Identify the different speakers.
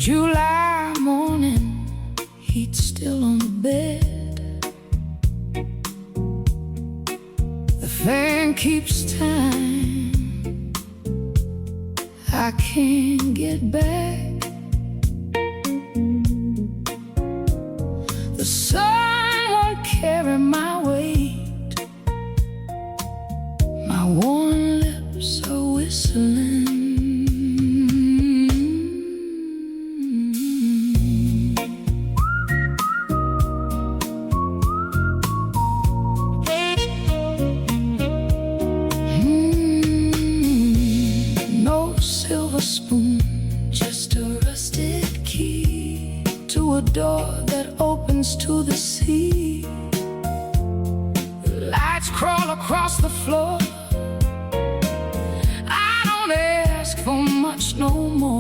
Speaker 1: July morning, heat still on the bed. The fan keeps time, I can't get back. The sun won't carry my weight, my worn lips are whistling. No silver spoon, just a rusted key to a door that opens to the sea. Lights crawl across the floor, I don't ask for much no more.